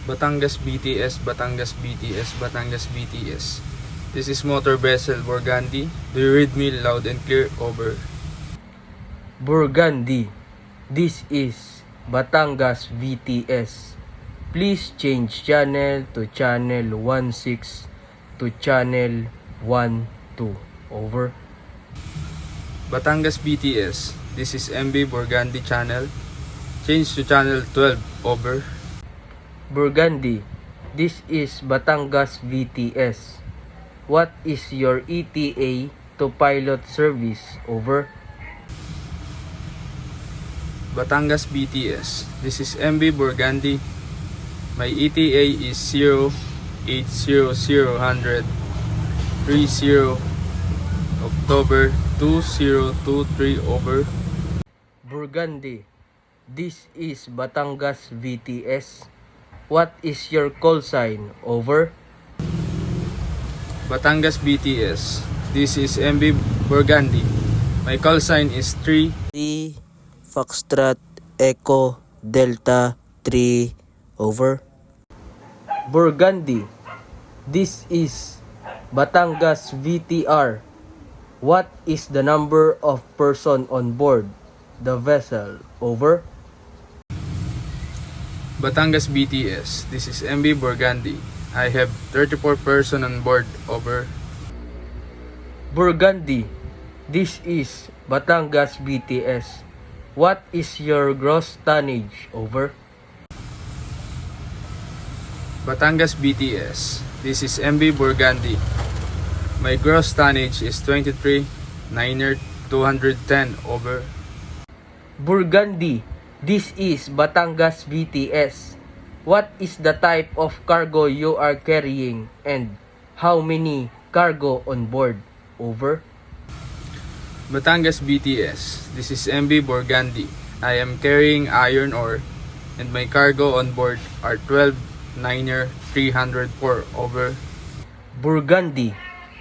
Batangas BTS, Batangas BTS, Batangas BTS. This is Motor Vessel Burgundy. Do you read me loud and clear? Over. Burgundy, this is Batangas VTS. Please change channel to channel 16 to channel 12. Over. Batangas BTS. This is MB Burgundy channel. Change to channel 12. Over. Burgundy, this is Batangas VTS. What is your ETA to pilot service? Over. Batangas BTS. This is MB Burgundy. My ETA is 0800 30 October 2023. Over. Burgundy, this is Batangas VTS. What is your call sign? Over. Batangas BTS. This is MB Burgundy. My call sign is 3. Foxtrot Echo Delta 3. Over. Burgundy, this is Batangas VTR. What is the number of person on board the vessel? Over. Batangas BTS. This is MB Burgundy. I have 34 person on board. Over. Burgundy, this is Batangas BTS. What is your gross tonnage? Over. Batangas BTS. This is MB Burgundy. My gross tonnage is 23 9er 210. Over. Burgundy, this is Batangas BTS. What is the type of cargo you are carrying and how many cargo on board? Over. Batangas BTS. This is MB Burgundy. I am carrying iron ore and my cargo on board are 12 9er 304. Over. Burgundy,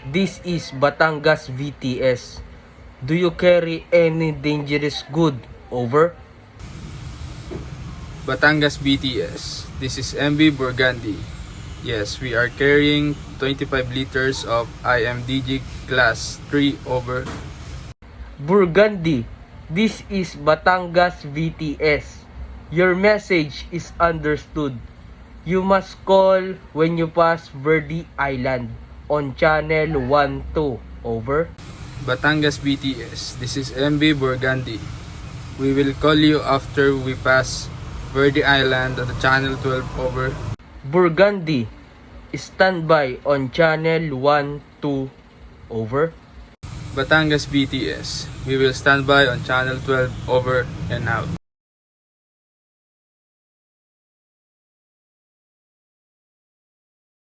this is Batangas VTS. Do you carry any dangerous good? Over. Batangas BTS. This is MB Burgundy. Yes, we are carrying 25 liters of IMDG class 3. Over. Burgundy, this is Batangas VTS. Your message is understood. You must call when you pass Verde Island on channel 12. Over. Batangas BTS. This is MB Burgundy. We will call you after we pass Verde Island on the channel 12. Over. Burgundy, standby on channel 12. Over. Batangas BTS. We will stand by on channel 12. Over and out.